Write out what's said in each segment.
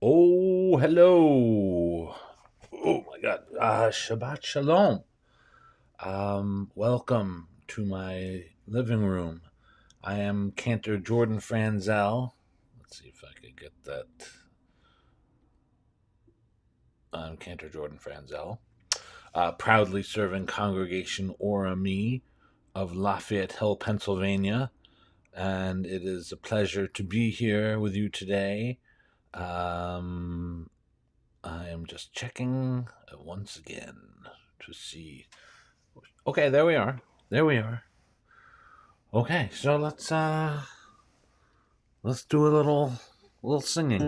Oh, hello. Oh my God. Shabbat Shalom. Welcome to my living room. I am Cantor Jordan Franzel. Let's see if I can get that. I'm Cantor Jordan Franzel. Proudly serving Congregation Orami of Lafayette Hill, Pennsylvania. And it is a pleasure to be here with you today. Um, I am just checking once again to see. Okay, there we are. There we are. Okay, so let's do a little singing.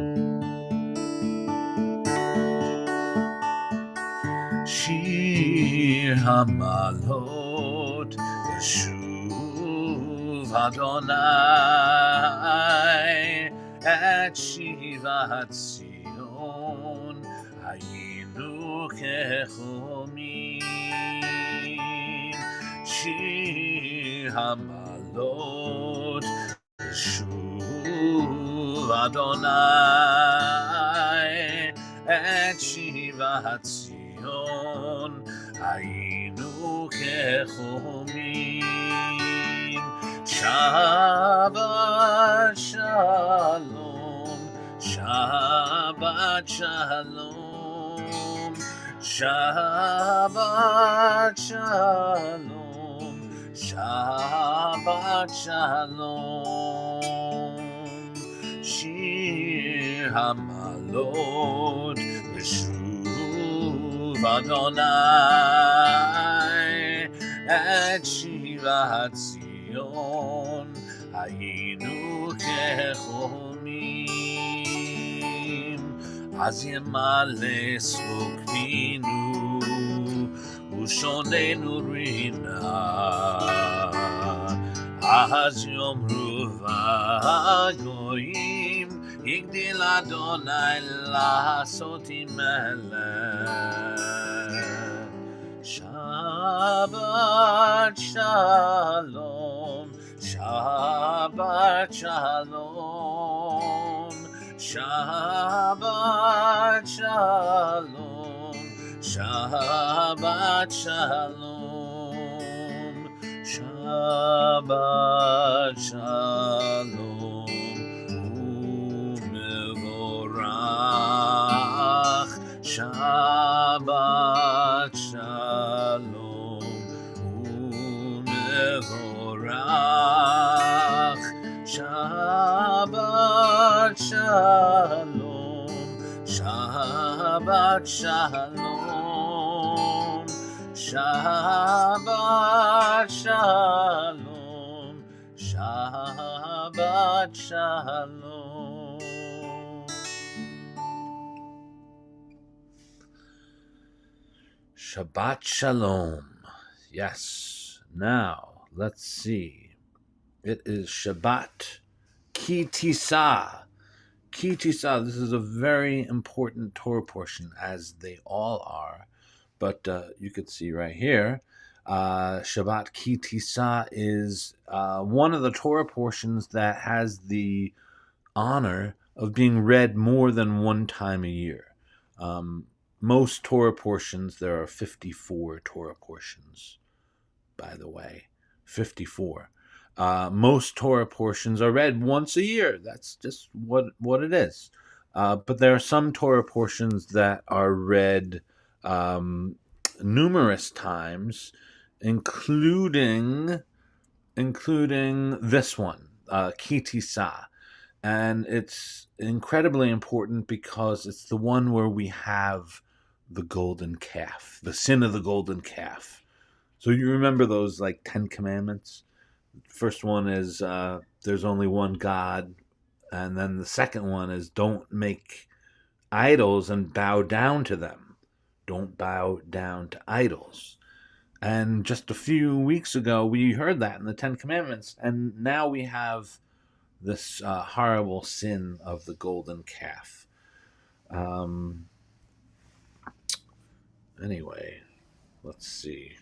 Shir Hamalot Yeshuv Adonai at Shivat Zion Hayinu Kechomim Shir Hamalot Yeshuv Adonai at Shivat Zion היינו כחומים. שבת שלום, שבת שלום, שבת שלום, שבת שלום. שיר המעלות ושוב אדוני את שיבת ציון היינו כחומים. אז ימלא שחוק פינו ושוננו רינה, אז יאמרו הגויים הגדיל אדוני לעשותי מלך. שבת שלום, שבת שלום, שבת שלום, שבת שלום, שבת שלום ומבורך. שבת שלום ומבורך. שבת שלום, שבת שלום, שבת שלום, שבת שלום. Shabbat Shalom. Yes. Now, let's see. It is Shabbat Ki Tisa. Ki Tisa. This is a very important Torah portion, as they all are. But you could see right here, Shabbat Ki Tisa is one of the Torah portions that has the honor of being read more than one time a year. Most Torah portions, there are 54 Torah portions, by the way. 54. Most Torah portions are read once a year. That's just what it is. But there are some Torah portions that are read numerous times, including this one, Ki Tisa. And it's incredibly important because it's the one where we have the golden calf, the sin of the golden calf. So you remember those like 10 commandments? First one is there's only one God. And then the second one is don't make idols and bow down to them. Don't bow down to idols. And just a few weeks ago, we heard that in the 10 commandments. And now we have this horrible sin of the golden calf. Anyway, let's see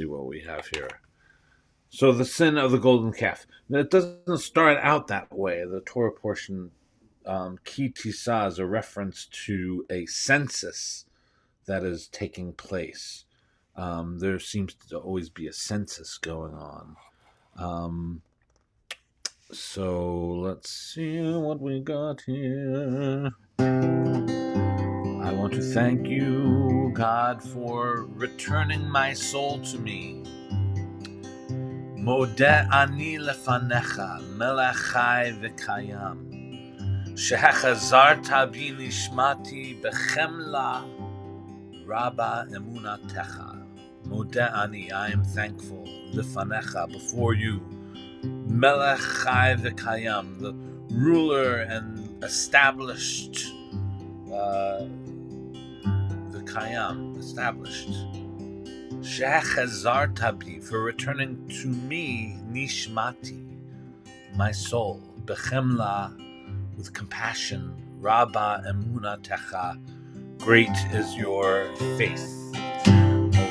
what we have here. So the sin of the golden calf. It doesn't start out that way. The Torah portion Ki Tisa is a reference to a census that is taking place. There seems to always be a census going on. So let's see what we got here. I want to thank you, God, for returning my soul to me. Modeh ani lefanecha, melech chai v'kayam. Shehechazarta bi nishmati bechemla rabba emunatecha. Modeh ani, I am thankful, lefanecha, before you. Melech chai v'kayam, the ruler and established, v'kayam, established. Shehechazarta bi, for returning to me, nishmati, my soul, bechemla, with compassion, Rabba emunatecha, great is your faith.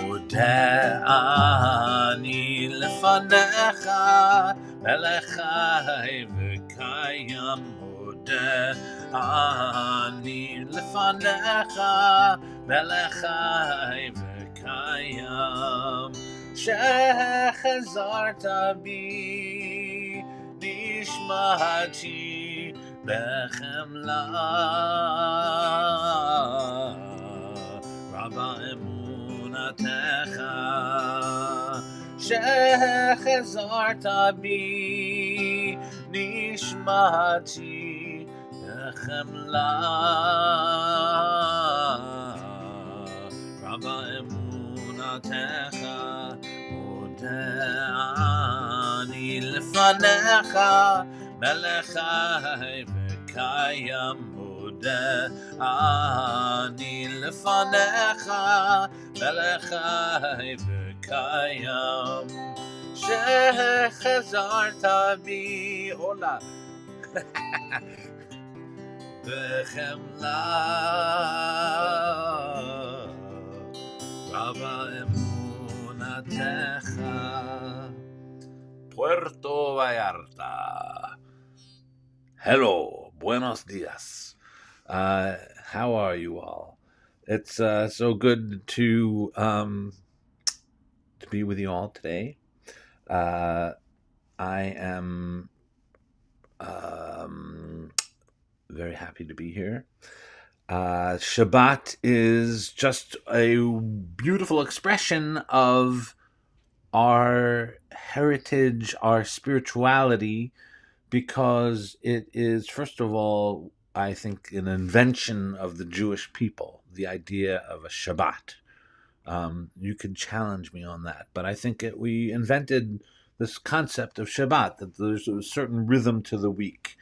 Modeh ani lefanecha, melech chai v'kayam. Modeh ani lefanecha, melech chai v'kayam. Shechazarta bi nishmati bechemla rabba emunatecha. Shechazarta bi nishmati bechemla rabba emunatecha. Modeh ani lefanecha, melech chai v'kayam. Modeh ani lefanecha, melech chai v'kayam. Shechazarta bi, hola, bechemla rabba emunatecha. Puerto Vallarta. Hello, buenos dias. How are you all? It's so good to be with you all today. I am very happy to be here. Shabbat is just a beautiful expression of our heritage, our spirituality, because it is, first of all, I think, an invention of the Jewish people, the idea of a Shabbat. You could challenge me on that, but I think we invented this concept of Shabbat, that there's a certain rhythm to the week,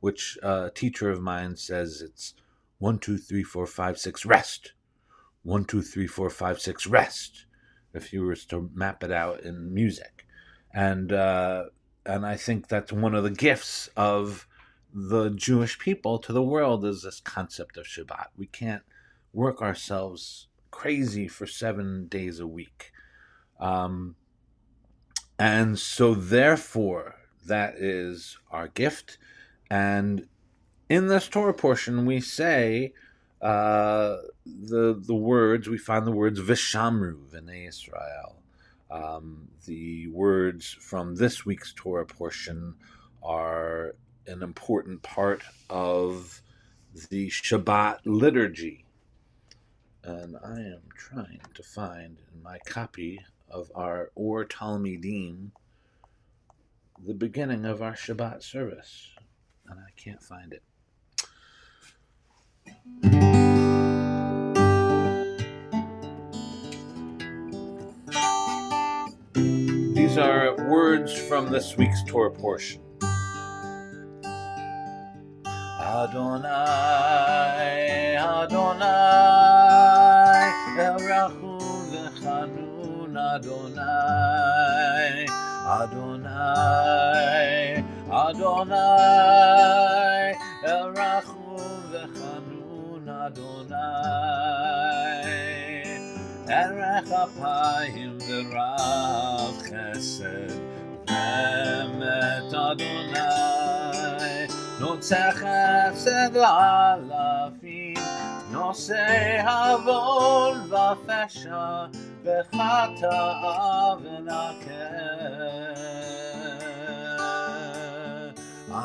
which a teacher of mine says it's 1, 2, 3, 4, 5, 6, rest. 1, 2, 3, 4, 5, 6, rest. If you were to map it out in music, and I think that's one of the gifts of the Jewish people to the world, is this concept of Shabbat. We can't work ourselves crazy for 7 days a week. And so therefore, that is our gift. And in this Torah portion, we say the words, we find the words Vishamru, V'nei Yisrael. The words from this week's Torah portion are an important part of the Shabbat liturgy. And I am trying to find in my copy of our Or Talmidim the beginning of our Shabbat service, and I can't find it. These are words from this week's Torah portion. Adonai, Adonai, El Rachum V'Chanun, Adonai, Adonai, Adonai, El Rachum V'Chanun, Adonai, Erech Apayim V'Rav Chesed V'Emet, Adonai, נוצר חסד לאלפים, נושא עוון ופשע, וחטא ונקה.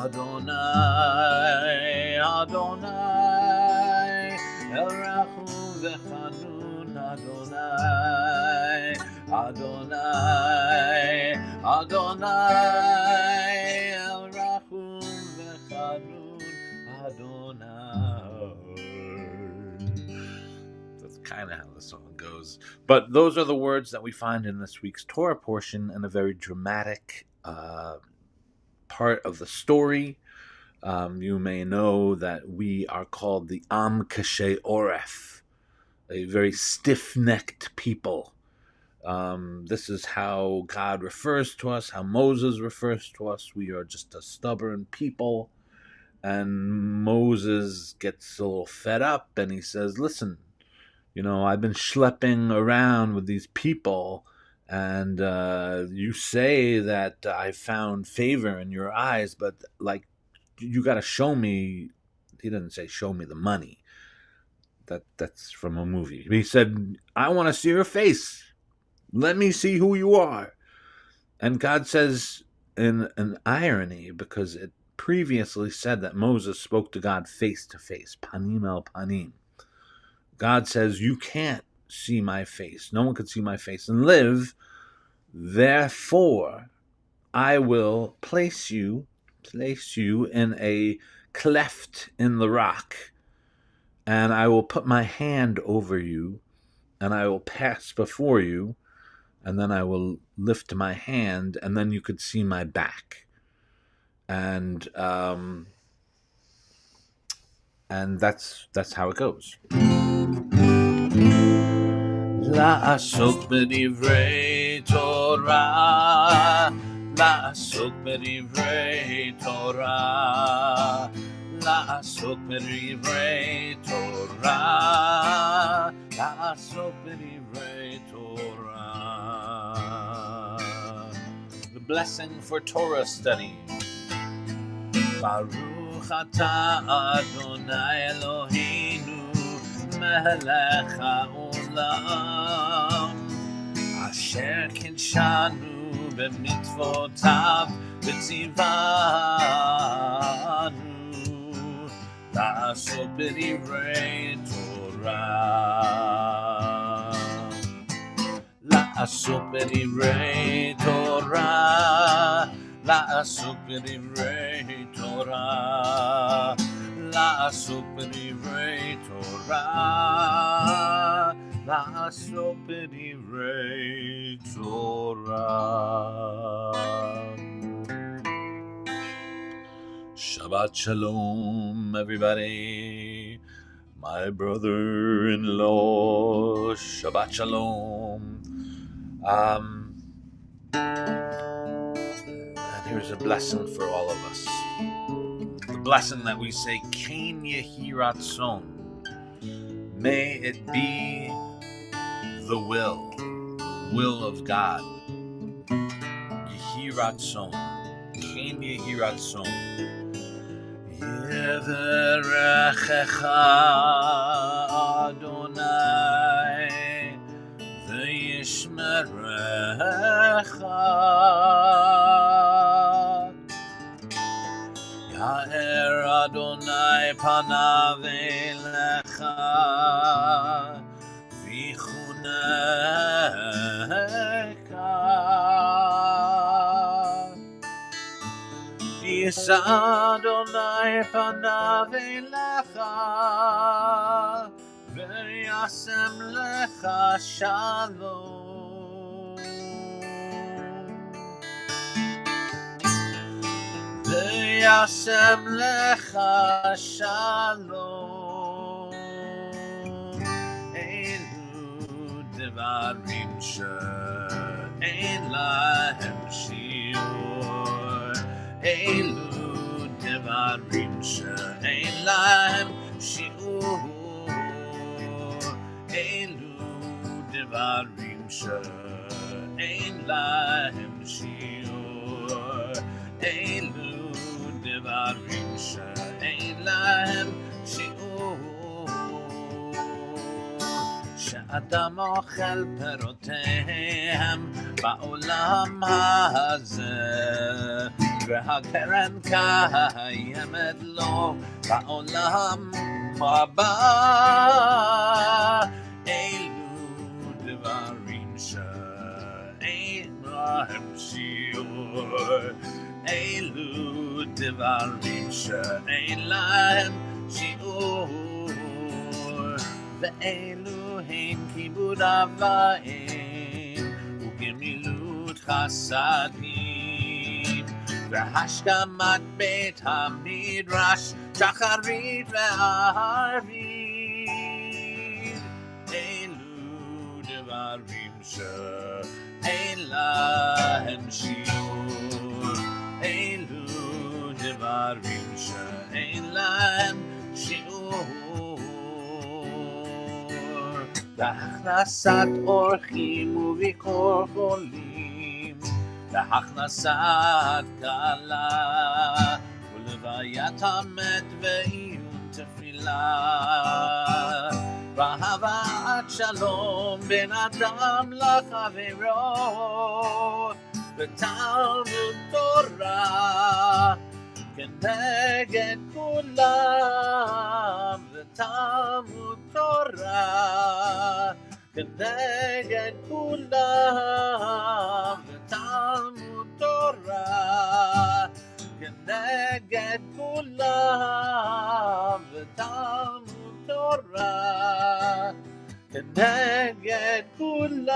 אדוני, אדוני, אל רחום וחנון, אדוני, אדוני, אדוני, אל רחום וחנון, אדוני. That's kind of how the song goes. But those are the words that we find in this week's Torah portion, and a very dramatic part of the story. You may know that we are called the Am Kashe Oref, a very stiff-necked people. This is how God refers to us, how Moses refers to us. We are just a stubborn people. And Moses gets a little fed up, and he says, listen, I've been schlepping around with these people, and you say that I found favor in your eyes, but you got to show me. He didn't say show me the money. That's from a movie. He said, I want to see your face. Let me see who you are. And God says, in an irony, because it previously said that Moses spoke to God face to face, panim el panim. God says, you can't see my face. No one can see my face and live. Therefore, I will place you in a cleft in the rock, and I will put my hand over you, and I will pass before you, and then I will lift my hand, and then you could see my back. And that's how it goes. לעסוק בדברי תורה, לעסוק בדברי תורה, לעסוק בדברי תורה, לעסוק בדברי תורה. The blessing for Torah study. Baruch atah Adonai Eloheinu melech haolam asher kidshanu b'mitzvotav v'tzivanu la'asok b'divrei Torah, la'asok b'divrei Torah, la'asok b'divrei Torah, la'asok b'divrei Torah, la'asok b'divrei Torah. Shabbat Shalom, everybody. My brother-in-law, Shabbat Shalom. And here's a blessing for all of us. The blessing that we say, Kain Yehi Ratzon. May it be the will of God. Yehi Ratzon. Kain Yehi Ratzon. Yeverechecha Adonai v'yishmerecha. Ya'er Adonai panav elecha v'chuneka. Yisa Adonai panav elecha v'yasem lecha shalom. V'yasem lecha shalom. Elu devarim she'ein lahem shiur. Elu devarim she'ein lahem shiur. Elu devarim she'ein lahem shiur. Elu devarim שאין להם שיעור, שאדם אוכל פירותיהם בעולם הזה, והקרן קיימת לו בעולם הבא. אלו דברים שאין להם שיעור, אלו דברים שאין להם שיעור, ואלו הם כיבוד אב ואם וגמילות חסדים והשכמת בית המדרש, שחרית וערבית. אלו דברים שאין להם שיעור, אלו דברים שאין להם שיעור, להכנסת אורחים וביקור חולים, להכנסת כלה ולוויית המת ועיון תפילה, ואהבת שלום בין אדם לחברו, ותלמוד תורה כנגד כולם, ותלמוד תורה כנגד כולם, ותלמוד תורה כנגד כולם, ותלמוד תורה כנגד כולם.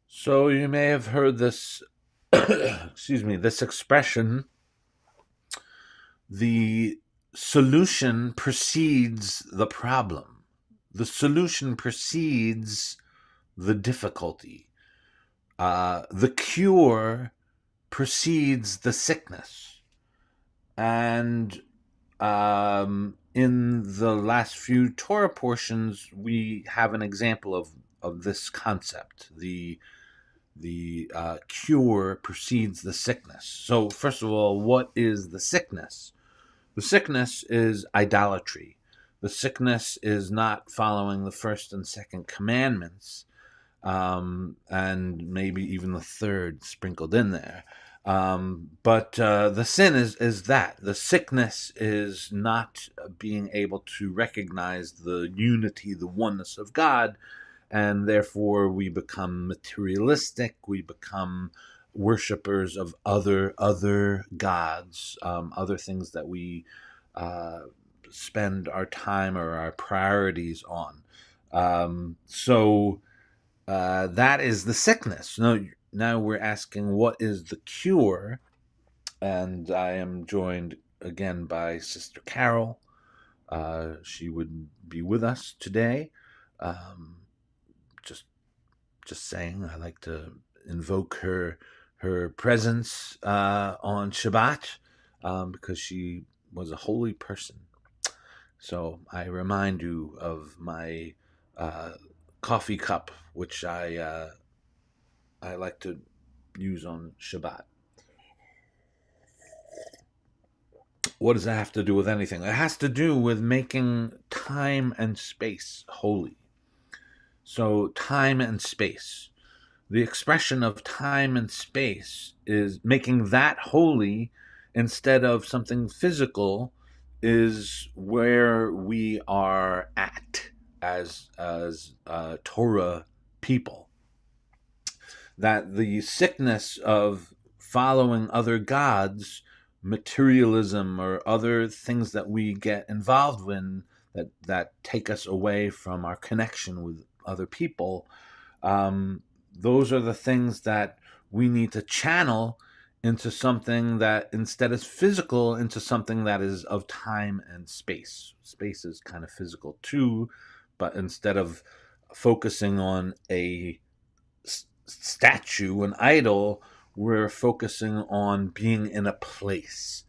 So you may have heard this, this expression, the solution precedes the problem. The solution precedes the difficulty. The cure precedes the sickness. And in the last few Torah portions, we have an example of this concept. The cure precedes the sickness. So first of all, what is the sickness? The sickness is idolatry. The sickness is not following the first and second commandments, and maybe even the third sprinkled in there. But the sin is that. The sickness is not being able to recognize the unity, the oneness of God, and therefore we become materialistic, we become worshipers of other gods, other things that we spend our time or our priorities on. So that is the sickness. Now we're asking, what is the cure? And I am joined again by Sister Carol. She would be with us today. Just saying, I like to invoke her presence on Shabbat because she was a holy person. So I remind you of my coffee cup, which I like to use on Shabbat. What does that have to do with anything? It has to do with making time and space holy. So time and space. The expression of time and space is making that holy instead of something physical, is where we are at as Torah people. That the sickness of following other gods, materialism, or other things that we get involved in that take us away from our connection with other people, those are the things that we need to channel into something that instead is physical, into something that is of time and space. Space is kind of physical too, but instead of focusing on a statue, an idol, we're focusing on being in a place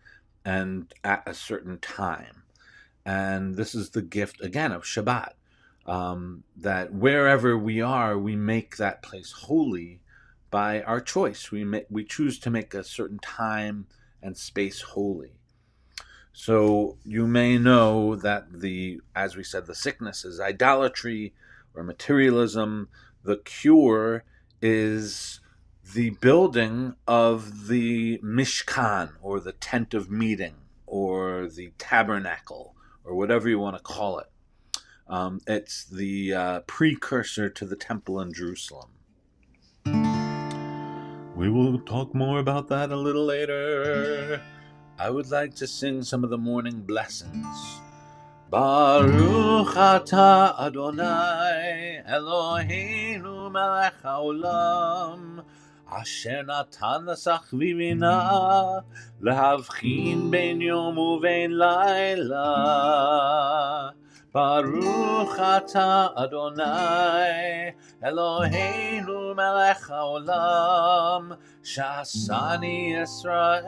and at a certain time. And this is the gift, again, of Shabbat. that wherever we are, we make that place holy by our choice. We choose to make a certain time and space holy. So you may know that as we said, the sickness is idolatry or materialism. The cure is the building of the Mishkan, or the tent of meeting, or the tabernacle, or whatever you want to call it. It's the precursor to the temple in Jerusalem. We will talk more about that a little later. I would like to sing some of the morning blessings. Baruch atah Adonai Eloheinu melech haolam asher natan l'sachvivina lehavchin ben yom uvein laila. Baruch atah Adonai Eloheinu melech haolam sha'asani Yisrael.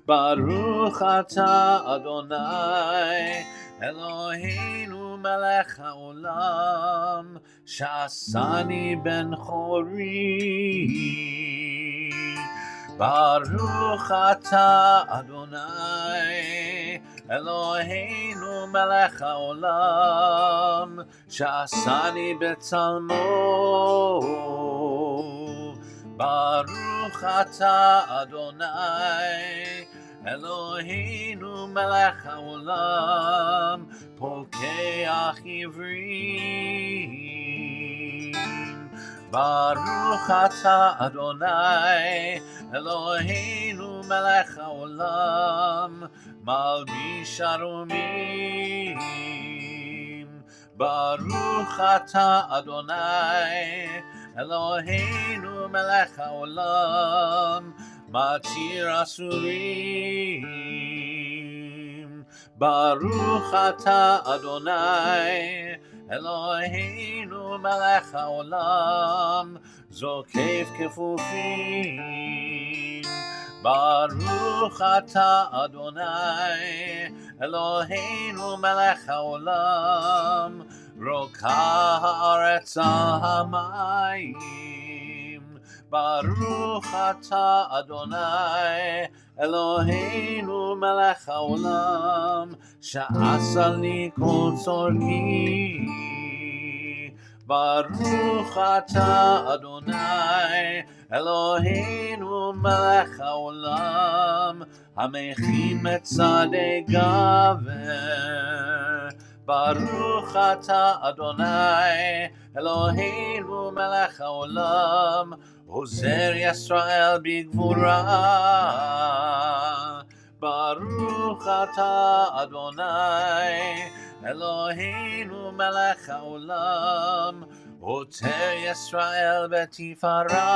Baruch atah Adonai Eloheinu melech haolam sha'asani ben chori. Baruch atah Adonai Eloheinu melech haolam sha'asani betzalmo. Baruch atah Adonai Eloheinu melech haolam pokeach ivrim. Baruch atah Adonai Eloheinu melech haolam malbish arumim. Baruch atah Adonai Eloheinu melech haolam matir asurim. Baruch atah Adonai Eloheinu melech haolam zokef kefufim. Baruch atah Adonai Eloheinu melech haolam rokah haaretz al hamayim. Baruch atah Adonai Eloheinu melech haolam sha'asa li kol tzorki. Baruch atah Adonai Eloheinu melech haolam hamechin metzadei gaver. Baruch atah Adonai Eloheinu melech haolam ozer Yisrael bigvura. Baruch atah Adonai Eloheinu melech haolam oter Yisrael betifara.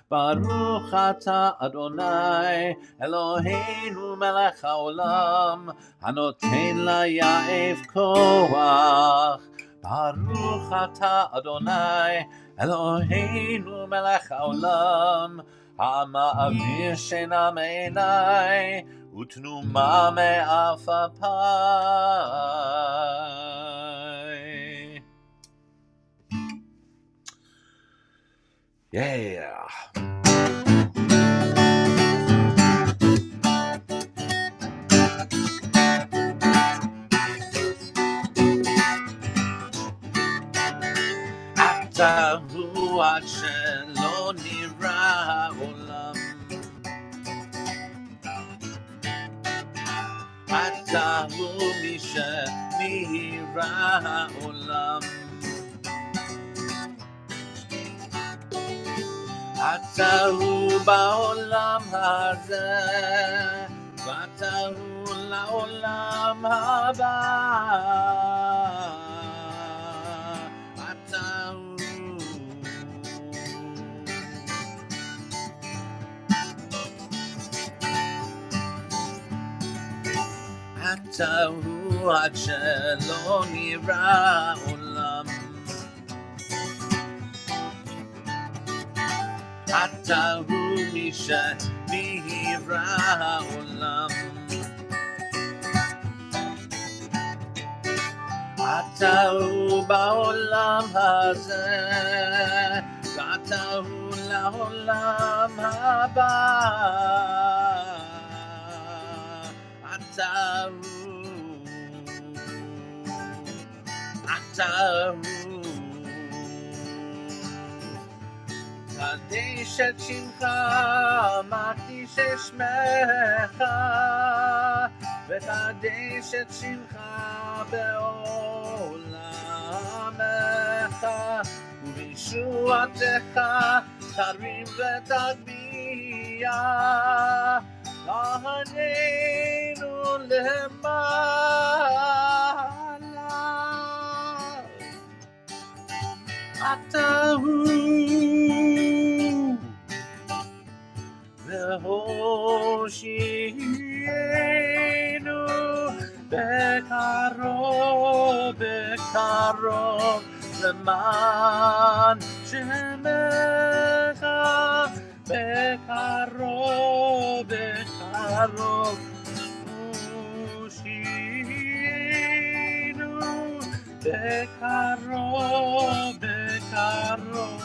Baruch atah Adonai Eloheinu melech haolam hanoten layaef koach. Baruch atah Adonai Eloheinu melech haolam ha'ma'avir shena me'enai utnuma me'afapai. Yeah. Atahu ad shelo nira olam. Atahu mishenira olam. Atahu ba'olam hazeh v'atahu la'olam haba. Atahu ad shelo nira olam. Atahu mishenira olam. אתה הוא בעולם הזה, ואתה הוא לעולם הבא. אתה הוא קדיש את שמך, מקדיש את שמך, וקדיש את שמך בעולמך, ובישועתך תרים ותגביה, לענינו למעלה. אתה הוא והושיענו בקרוב בקרוב למען שמך, בקרוב בקרוב הושיענו בקרוב בקרוב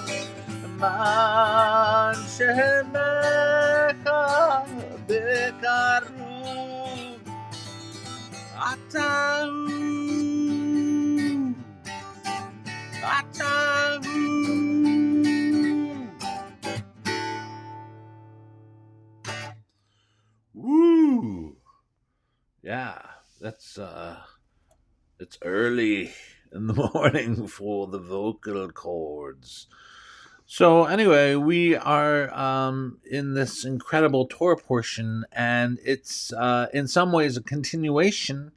למען שמך, בקרוב. אתה Woo! Yeah, that's it's early in the morning for the vocal cords. So anyway, we are in this incredible Torah portion, and it's in some ways a continuation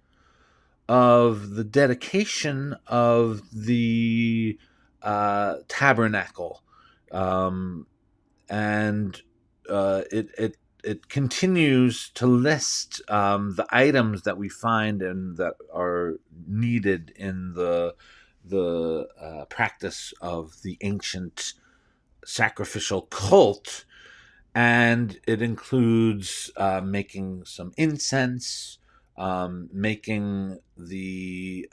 of the dedication of the tabernacle, and it continues to list the items that we find and that are needed in the practice of the ancient sacrificial cult, and it includes making some incense, making the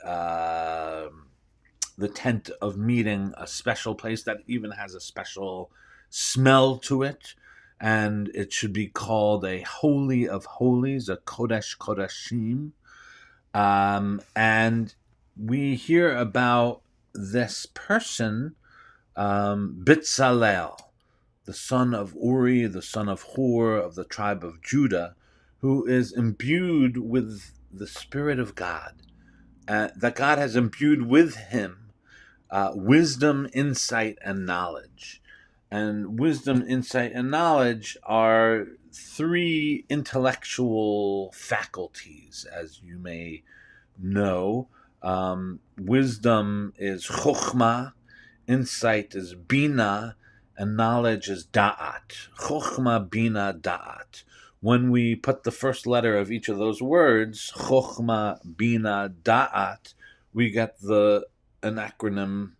tent of meeting a special place that even has a special smell to it, and it should be called a holy of holies, a kodesh kodashim. And we hear about this person, Bitzalel, the son of Uri, the son of Hur, of the tribe of Judah, who is imbued with the Spirit of God, that God has imbued with him wisdom, insight, and knowledge. And wisdom, insight, and knowledge are three intellectual faculties, as you may know. Wisdom is chokhmah, insight is bina, and knowledge is da'at. Chokhmah, bina, da'at. When we put the first letter of each of those words, chokhmah, bina, da'at, we get an acronym,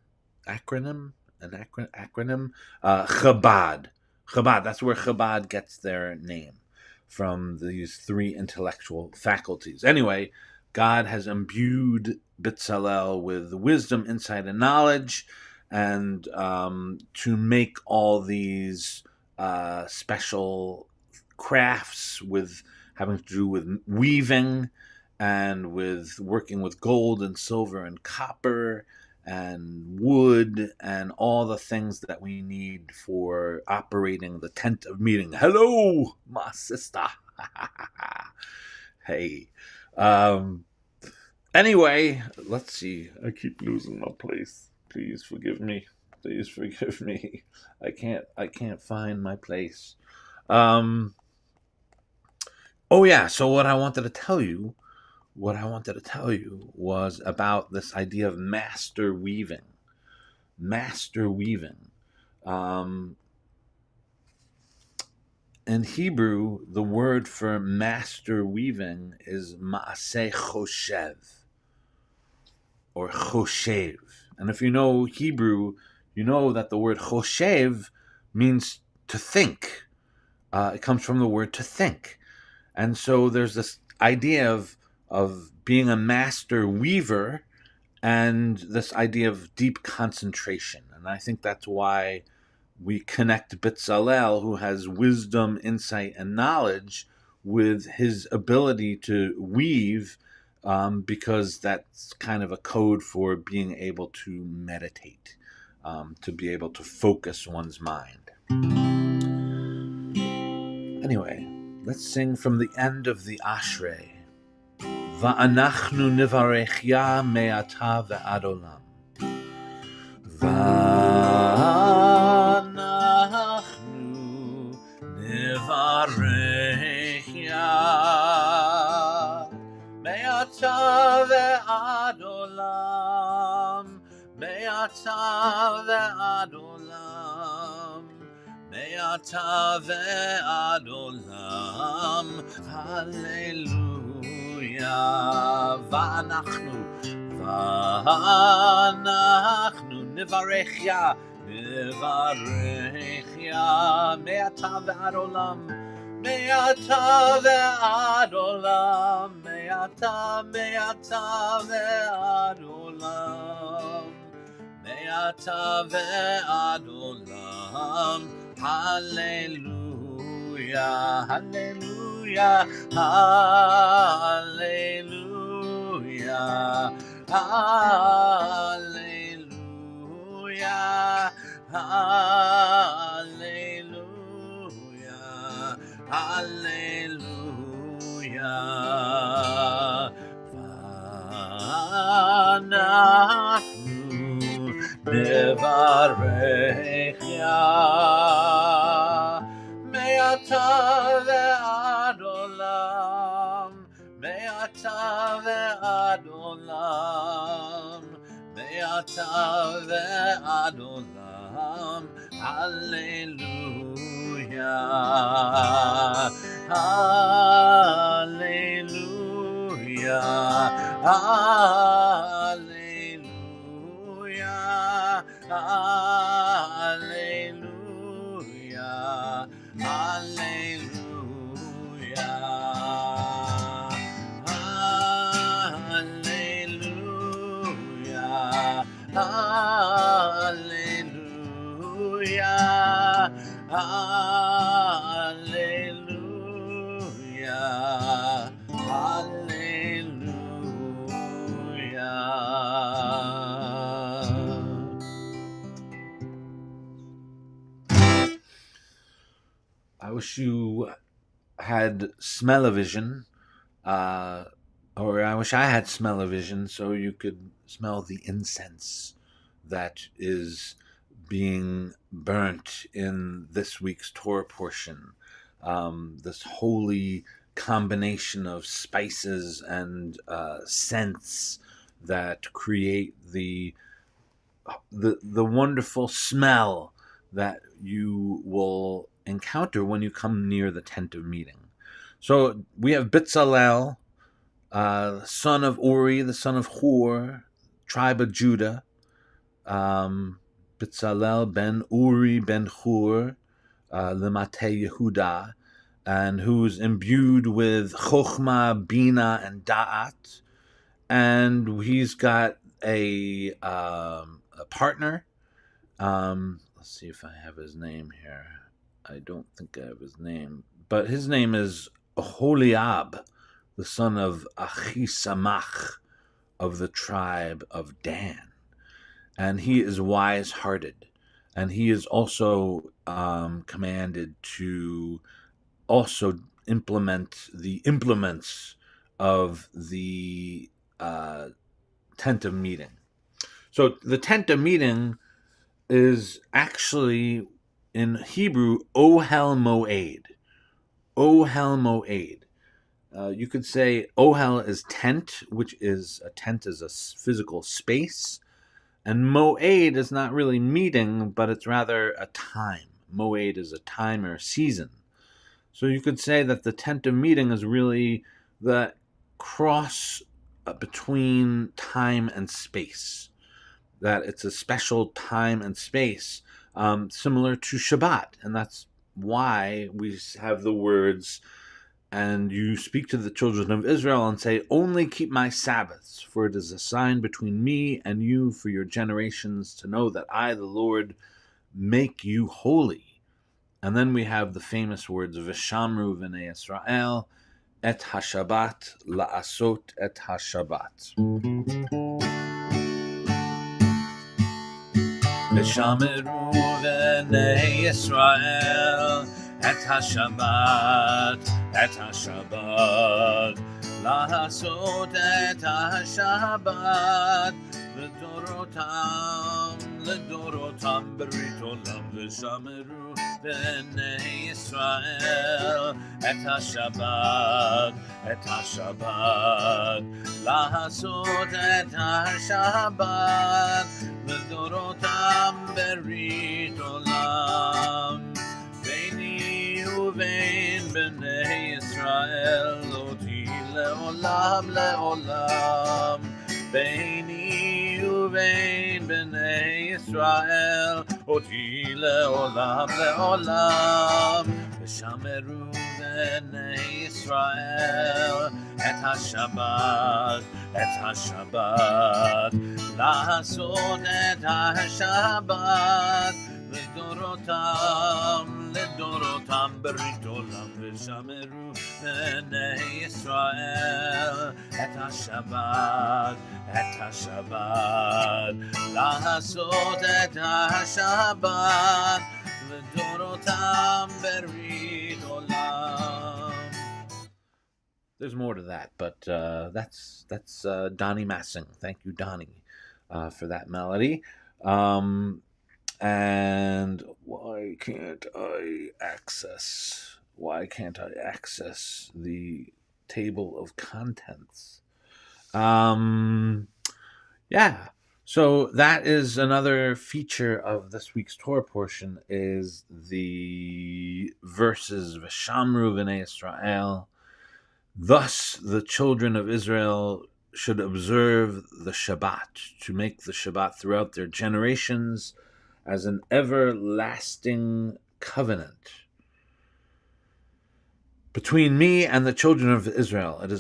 Chabad. Chabad, that's where Chabad gets their name, from these three intellectual faculties. Anyway, God has imbued Bitzalel with wisdom, insight, and knowledge, and to make all these special crafts with having to do with weaving and with working with gold and silver and copper and wood and all the things that we need for operating the tent of meeting. Hello, my sister. Hey. Anyway, let's see. I keep losing my place. Please forgive me. Please forgive me. I can't find my place. Oh yeah, so what I wanted to tell you was about this idea of master weaving. Master weaving. In Hebrew, the word for master weaving is ma'aseh choshev, or choshev. And if you know Hebrew, you know that the word choshev means to think. It comes from the word to think. And so there's this idea of being a master weaver and this idea of deep concentration. And I think that's why we connect Bitzalel, who has wisdom, insight, and knowledge, with his ability to weave, because that's kind of a code for being able to meditate, to be able to focus one's mind. Anyway, let's sing from the end of the Ashrei. Va'anachnu nivarech ya me'ata ve'ad olam. Va'anachnu nivarech ya me'ata ve'ad olam. Me'ata ve'ad olam. Me'ata ve'ad olam. Hallelujah. Va'anachnu nivarech ya me'ata ve'ad olam. Me'ata ve'ad olam. Me'ata ve'ad olam. Me'ata ve'ad olam. Hallelujah, hallelujah, hallelujah, hallelujah, hallelujah, hallelujah. Va'anachnu nivarech ya me'ata ve'ad olam. Me'ata ve'ad olam. Me'ata ve'ad olam. Hallelujah, hallelujah, hallelujah, hallelujah, hallelujah, hallelujah, hallelujah, hallelujah, hallelujah. I wish you had smell-o-vision, or I wish I had smell-o-vision so you could smell the incense that is being burnt in this week's Torah portion. This holy combination of spices and scents that create the wonderful smell that you will encounter when you come near the tent of meeting. So we have Bitzalel, son of Uri, the son of Hur, tribe of Judah. Bitzalel ben Uri ben Hur, Lemate Yehuda, and who's imbued with Chokhmah, Bina, and Da'at. And he's got a partner. Let's see if I have his name here. I don't think I have his name. But his name is Oholiab, the son of Achisamach of the tribe of Dan. And he is wise-hearted. And he is also commanded to also implement the implements of the tent of meeting. So the tent of meeting is actually in Hebrew Ohel Moed. Ohel Moed. You could say Ohel is tent, which is a tent is a physical space, and Moed is not really meeting, but it's rather a time. Moed is a time or a season. So you could say that the tent of meeting is really the cross between time and space. That it's a special time and space, similar to Shabbat. And that's why we have the words And you speak to the children of Israel and say, only keep my Sabbaths, for it is a sign between me and you for your generations to know that I, the Lord, make you holy. And then we have the famous words of Vishamru v'nei Israel, et hashabat la'asot et hashabat. Vishamru v'nei Israel, et hashabat la'asot et hashabat, לדורותם ברית עולם ושמרו בני ישראל את השבת לעשות את השבת לדורותם ברית עולם ביני ובין בני ישראל אותי לעולם לעולם ביני ובין בני ישראל אותי לעולם לעולם ושמרו בני ישראל את השבת לעשות את השבת לדורותם ברית עולם ושמרו בני ישראל את השבת לעשות את השבת לדורותם ברית עולם. There's more to that, but that's Donnie Massing. Thank you, Donnie, for that melody. And why can't I access the table of contents? Yeah. So that is another feature of this week's Torah portion is the verses V'shamru v'nei Israel. Thus the children of Israel should observe the Shabbat, to make the Shabbat throughout their generations as an everlasting covenant between me and the children of Israel. It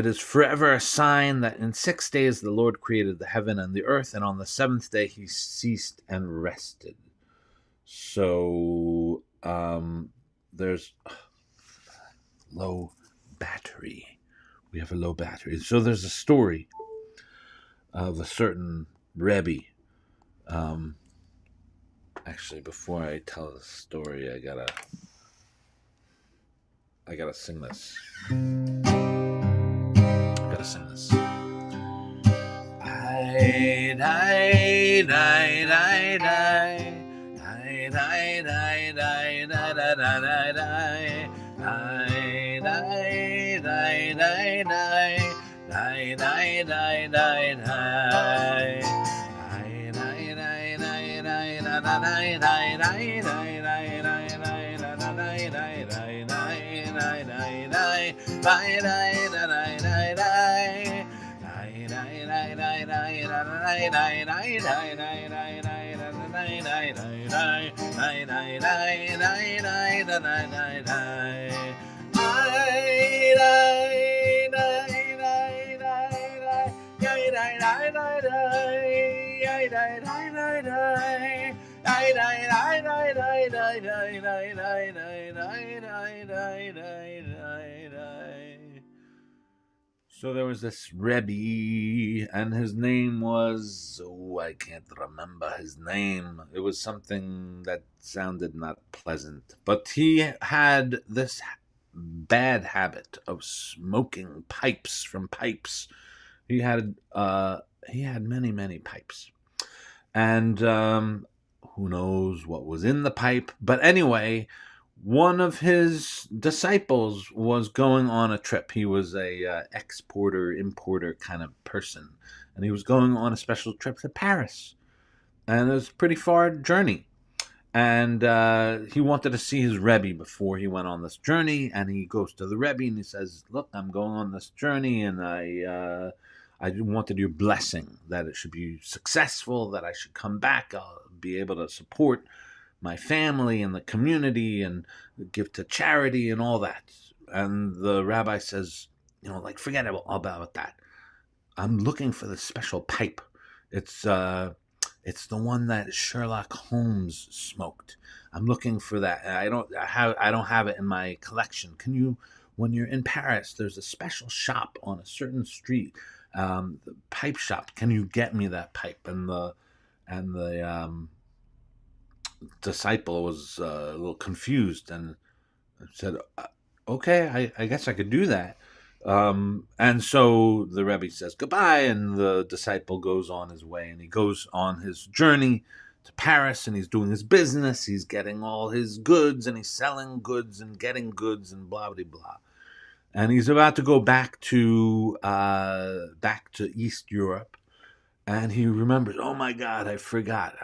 is forever a sign that in 6 days the Lord created the heaven and the earth, and on the seventh day he ceased and rested. So there's low battery. We have a low battery. So there's a story of a certain Rebbe. Actually, before I tell the story, I gotta sing this. So there was this Rebbe, and his name was, I can't remember his name. It was something that sounded not pleasant. But he had this bad habit of smoking pipes from pipes. He had many, many pipes. And who knows what was in the pipe. But anyway, one of his disciples was going on a trip. He was a exporter, importer kind of person. And he was going on a special trip to Paris. And it was a pretty far journey. And he wanted to see his Rebbe before he went on this journey. And he goes to the Rebbe and he says, look, I'm going on this journey and I wanted your blessing, that it should be successful, that I should come back, I'll be able to support my family and the community and give to charity and all that. And the rabbi says, forget about that. I'm looking for the special pipe. It's the one that Sherlock Holmes smoked. I'm looking for that. I don't have it in my collection. Can you, when you're in Paris, there's a special shop on a certain street, the pipe shop. Can you get me that pipe? And the disciple was a little confused and said, okay, I guess I could do that. And so the Rebbe says goodbye, and the disciple goes on his way, and he goes on his journey to Paris, and he's doing his business. He's getting all his goods, and he's selling goods and getting goods, and blah blah blah. And he's about to go back to East Europe, and he remembers, oh my God, I forgot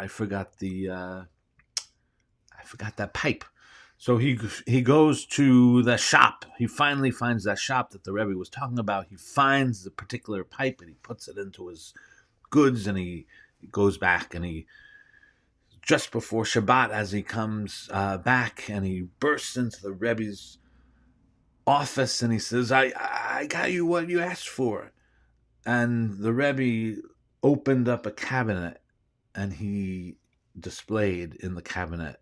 that pipe. So he goes to the shop. He finally finds that shop that the Rebbe was talking about. He finds the particular pipe and he puts it into his goods, and he goes back, and he, just before Shabbat, as he comes back, and he bursts into the Rebbe's office, and he says, I got you what you asked for. And the Rebbe opened up a cabinet, and he displayed in the cabinet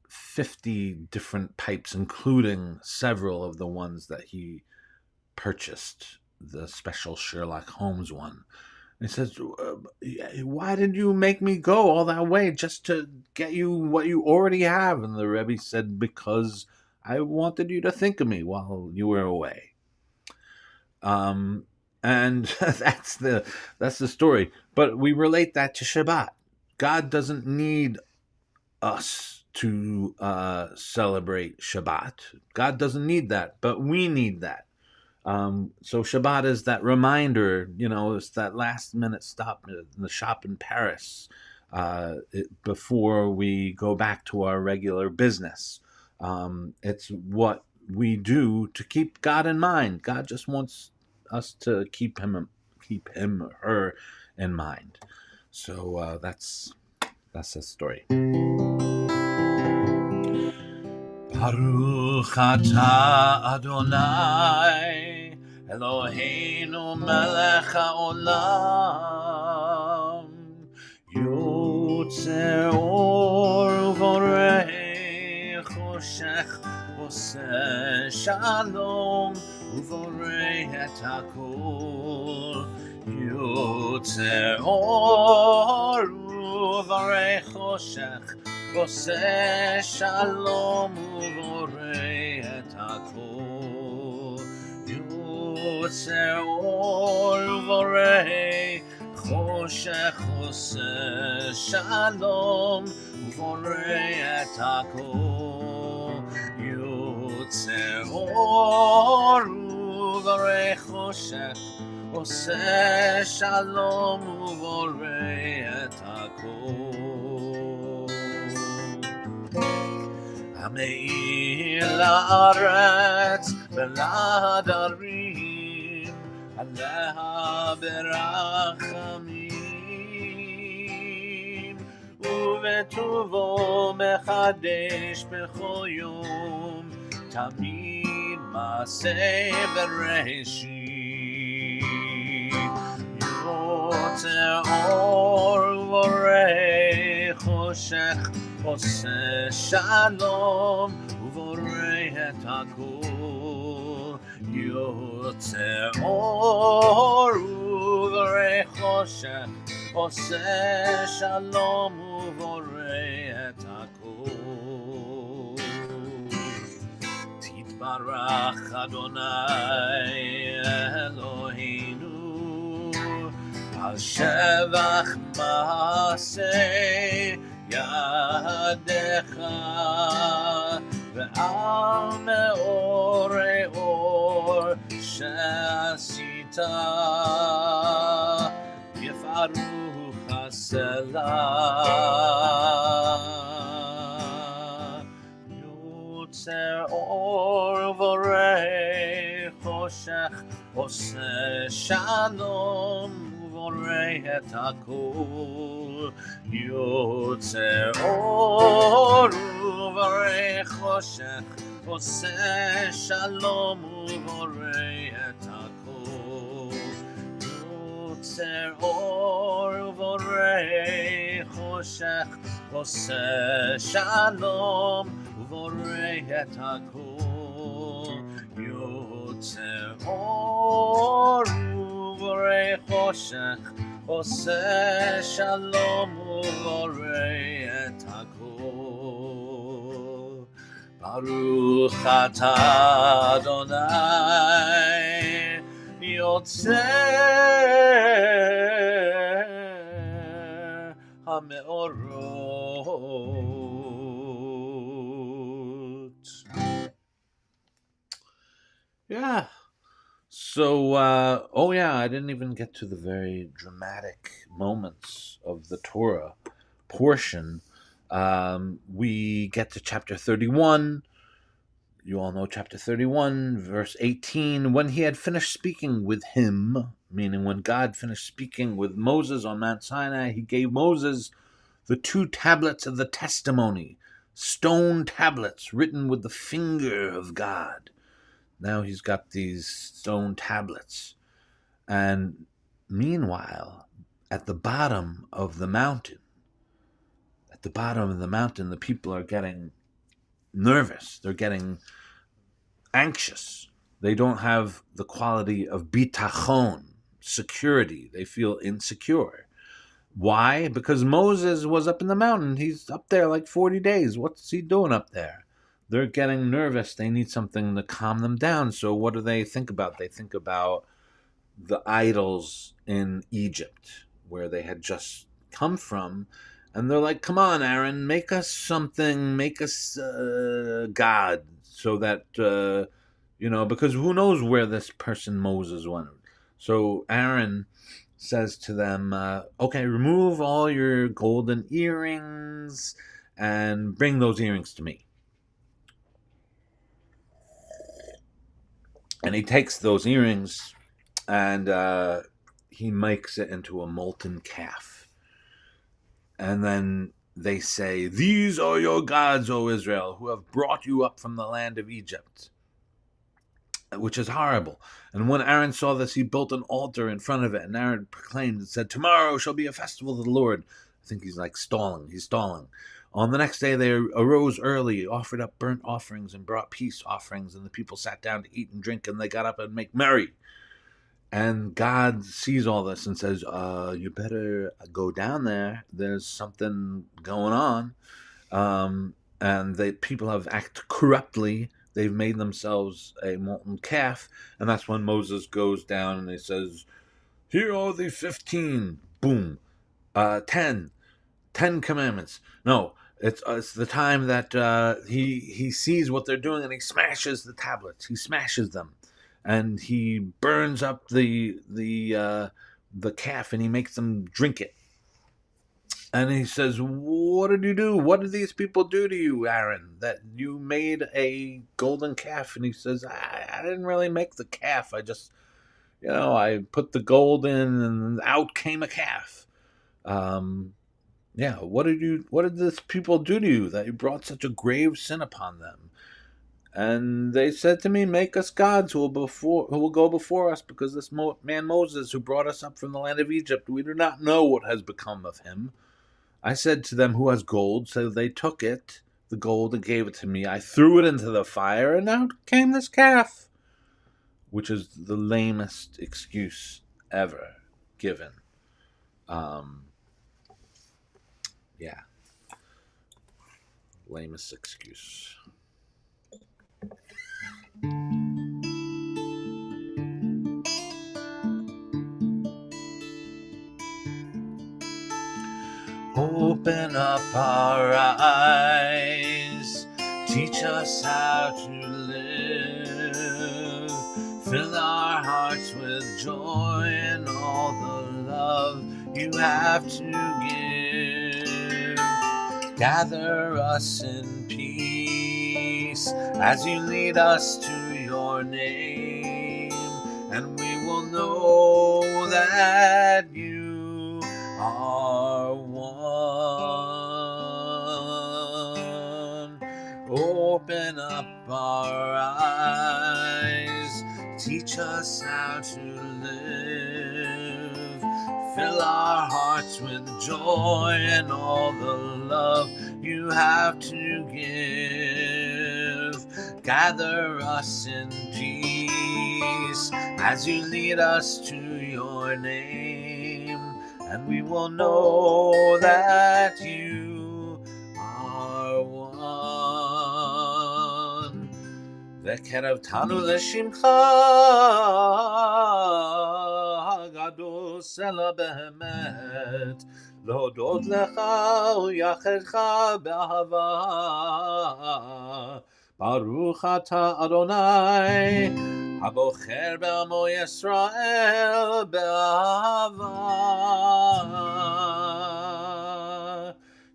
50 different pipes, including several of the ones that he purchased, the special Sherlock Holmes one. And he says, why did you make me go all that way just to get you what you already have? And the Rebbe said, because I wanted you to think of me while you were away. And that's the story. But we relate that to Shabbat. God doesn't need us to celebrate Shabbat. God doesn't need that, but we need that. So Shabbat is that reminder, it's that last minute stop in the shop in Paris before we go back to our regular business. It's what we do to keep God in mind. God just wants us to keep him or her in mind. So that's the story. Baruch atah Adonai Eloheinu melech haolam Yotzer or uvorei choshech oseh shalom uvorei et hakol Yotzer or uvorei choshech עושה שלום ובורא את הכל יוצר אור ובורא חושך עושה שלום ובורא את הכל יוצר אור ובורא חושך עושה שלום ובורא את הכל המאיר לארץ ולהדרים עליה ברחמים ובטובו מחדש בכל יום תמיד מעשה בראשית יוצר אור ובורא חושך עושה שלום ובורא את הכל יוצר אור ובורא חושך עושה שלום ובורא את הכל תתברך אדוני אלוהינו על שבח מעשה ידך ועל מאורי אור שעשית יפארו חסלה יוצר אור ובורא חושך עושה שלום ובורא את הכל יוצר אור ובורא חושך עושה שלום ובורא את הכל, יוצר אור ובורא חושך, עושה שלום ובורא את הכל, יוצר אור ובורא חושך, עושה שלום ובורא את הכל. ברוך אתה אדוני יוצר המאורות. Yeah. So, I didn't even get to the very dramatic moments of the Torah portion. We get to chapter 31. You all know chapter 31, verse 18. When he had finished speaking with him, meaning when God finished speaking with Moses on Mount Sinai, he gave Moses the 2 tablets of the testimony, stone tablets written with the finger of God. Now he's got these stone tablets. And meanwhile, at the bottom of the mountain, the people are getting nervous. They're getting anxious. They don't have the quality of bitachon, security. They feel insecure. Why? Because Moses was up in the mountain. He's up there like 40 days. What's he doing up there? They're getting nervous. They need something to calm them down. So what do they think about? They think about the idols in Egypt, where they had just come from. And they're like, come on, Aaron, make us something, make us God, so that, because who knows where this person Moses went. So Aaron says to them, okay, remove all your golden earrings and bring those earrings to me. And he takes those earrings and he makes it into a molten calf. And then they say, these are your gods, O Israel, who have brought you up from the land of Egypt, which is horrible. And when Aaron saw this, he built an altar in front of it. And Aaron proclaimed and said, tomorrow shall be a festival to the Lord. I think he's like stalling. He's stalling. On the next day, they arose early, offered up burnt offerings and brought peace offerings. And the people sat down to eat and drink, and they got up and make merry. And God sees all this and says, you better go down there. There's something going on. And the people have acted corruptly. They've made themselves a molten calf. And that's when Moses goes down and he says, here are the 15. Boom. 10 commandments. No, it's the time that he sees what they're doing and he smashes the tablets. He smashes them. And he burns up the calf and he makes them drink it. And he says, what did you do? What did these people do to you, Aaron, that you made a golden calf? And he says, I didn't really make the calf. I just, I put the gold in and out came a calf. What did these people do to you that you brought such a grave sin upon them? And they said to me, make us gods who will go before us, because this man Moses, who brought us up from the land of Egypt, we do not know what has become of him. I said to them, who has gold? So they took it, the gold, and gave it to me. I threw it into the fire, and out came this calf, which is the lamest excuse ever given. Lamest excuse. Open up our eyes, teach us how to live, fill our hearts with joy and all the love you have to give. Gather us in peace as you lead us to your name, and we will know that you are one. Open open up our eyes. Teach us how to live. Fill our hearts with joy and all the love you have to give. Gather us in peace as you lead us to your name, and we will know that you are one. וקרבתנו לשמך הגדול סלע באמת, להודות לך ויחדך באהבה. ברוך אתה אדוני הבוחר בעמו ישראל באהבה.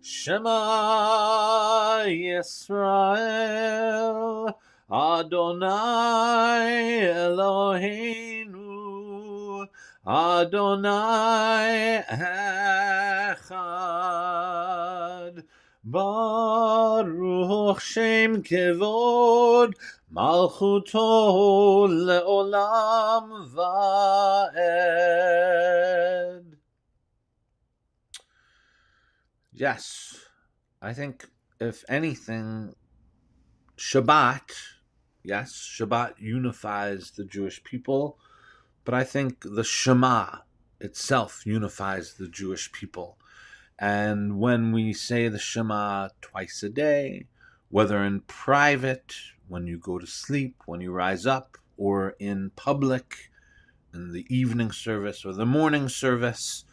שמע ישראל Adonai Eloheinu, Adonai Echad, Baruch Shem Kevod, Malchuto Leolam Vaed. Yes, I think if anything, Shabbat unifies the Jewish people, but I think the Shema itself unifies the Jewish people. And when we say the Shema twice a day, whether in private, when you go to sleep, when you rise up, or in public, in the evening service or the morning service,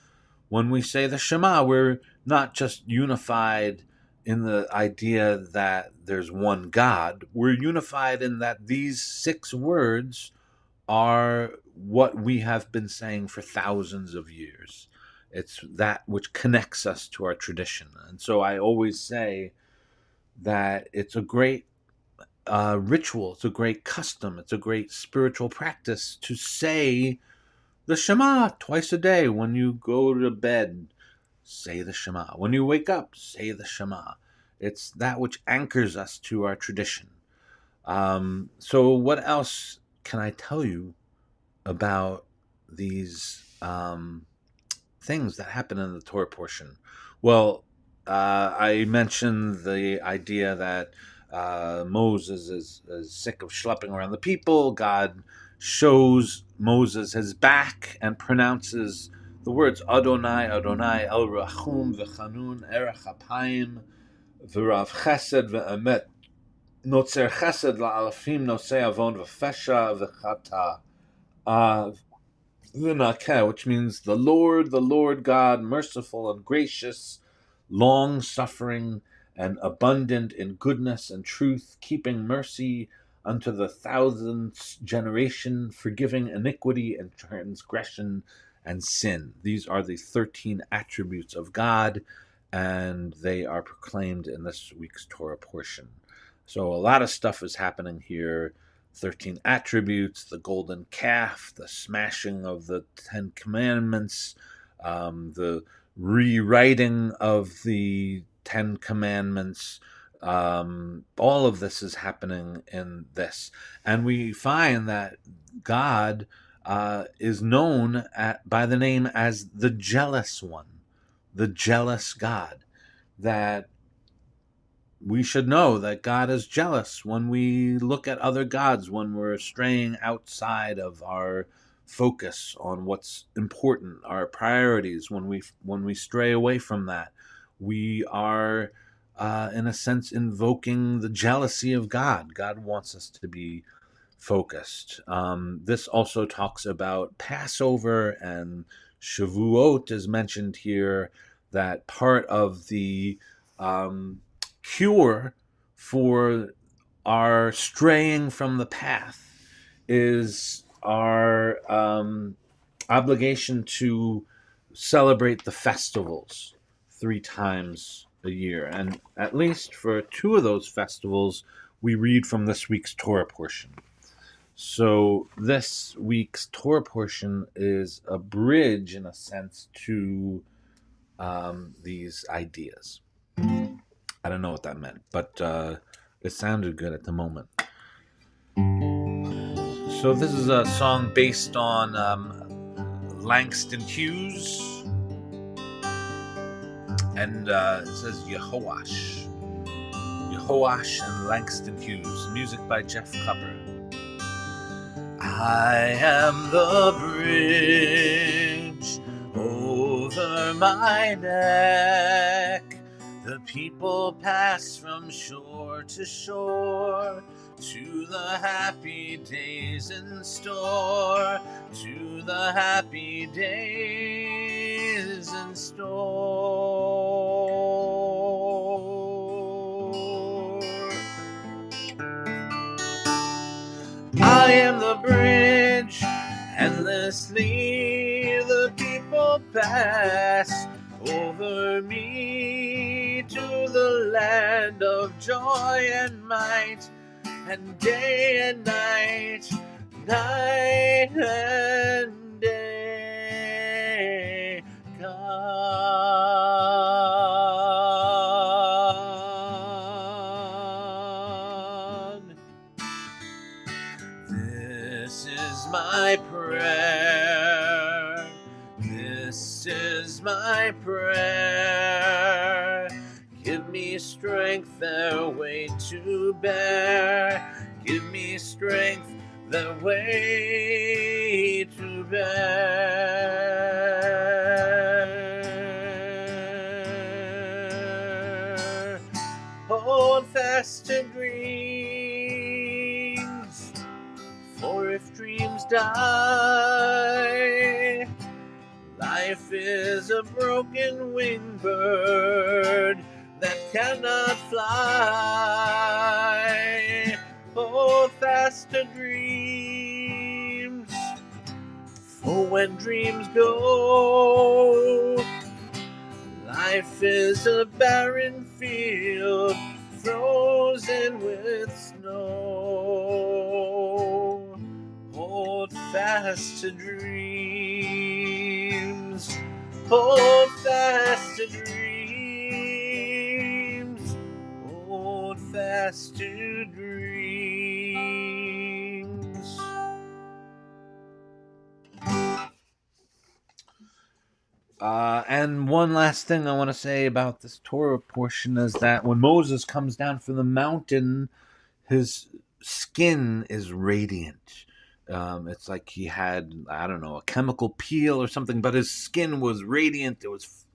when we say the Shema, we're not just unified in the idea that there's one God. We're unified in that these 6 words are what we have been saying for thousands of years. It's that which connects us to our tradition. And so I always say that it's a great ritual, it's a great custom, it's a great spiritual practice to say the Shema twice a day. When you go to bed, say the Shema. When you wake up, say the Shema. It's that which anchors us to our tradition. So what else can I tell you about these things that happen in the Torah portion? Well, I mentioned the idea that Moses is sick of schlepping around the people. God shows Moses his back and pronounces the words Adonai, Adonai, El Rachum v'Chanun, Erech Apayim, v'Rav Chesed v'Emet, Notzer Chesed la'alafim, Nosei Avon v'Fesha v'Chata, v'Nakeh, which means the Lord God, merciful and gracious, long-suffering and abundant in goodness and truth, keeping mercy unto the 1000th generation, forgiving iniquity and transgression and sin. These are the 13 attributes of God, and they are proclaimed in this week's Torah portion. So a lot of stuff is happening here. 13 attributes, the golden calf, the smashing of the 10 commandments, the rewriting of the 10 commandments. All of this is happening in this. And we find that God is known by the name as the jealous one, the jealous God. That we should know that God is jealous when we look at other gods, when we're straying outside of our focus on what's important, our priorities. When we stray away from that, we are, in a sense, invoking the jealousy of God. God wants us to be focused. This also talks about Passover, and Shavuot is mentioned here, that part of the cure for our straying from the path is our obligation to celebrate the festivals 3 times a year. And at least for 2 of those festivals, we read from this week's Torah portion. So this week's Torah portion is a bridge, in a sense, to these ideas. I don't know what that meant, but It sounded good at the moment. So this is a song based on Langston Hughes, and it says Yehoash. Yehoash and Langston Hughes. Music by Jeff Cupper. I am the bridge over my neck. The people pass from shore to shore, to the happy days in store, to the happy days in store. I am the bridge, endlessly the people pass over me to the land of joy and might, and day and night, night and day, God. This is my prayer. This is my prayer. Give me strength their weight to bear. Give me strength their weight to bear. Hold fast to dreams, for if dreams die, life is a broken winged bird that cannot fly. Hold fast to dreams, for when dreams go, life is a barren field frozen with snow. Hold fast to dreams. Hold fast to dreams. Hold fast to dreams. And one last thing I want to say about this Torah portion is that when Moses comes down from the mountain, his skin is radiant. It's like he had, I don't know, a chemical peel or something, but his skin was radiant. It was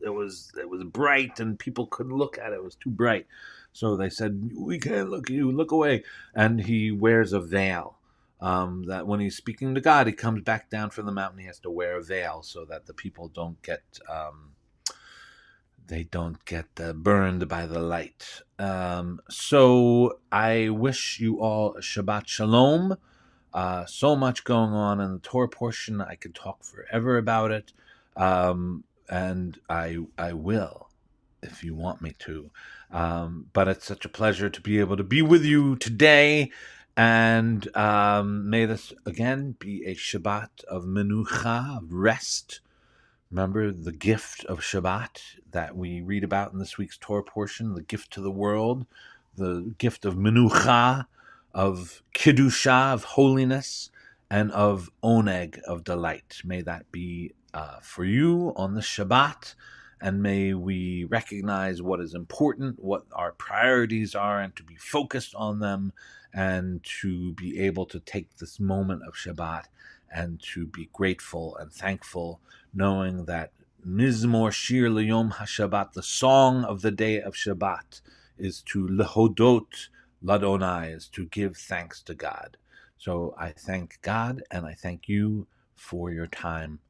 bright, and people could look at it. It was too bright, so they said, "We can't look at you. Look away." And he wears a veil. That when he's speaking to God, he comes back down from the mountain. He has to wear a veil so that the people don't get burned by the light. So I wish you all a Shabbat Shalom. So much going on in the Torah portion. I could talk forever about it, and I will, if you want me to. But it's such a pleasure to be able to be with you today. And may this, again, be a Shabbat of Menucha, of rest. Remember the gift of Shabbat that we read about in this week's Torah portion, the gift to the world, the gift of Menucha, of Kiddusha, of holiness, and of Oneg, of delight. May that be for you on the Shabbat, and may we recognize what is important, what our priorities are, and to be focused on them, and to be able to take this moment of Shabbat and to be grateful and thankful, knowing that Mizmor Shir L'Yom HaShabbat, the song of the day of Shabbat, is to lehodot Ladonai, is to give thanks to God. So I thank God, and I thank you for your time.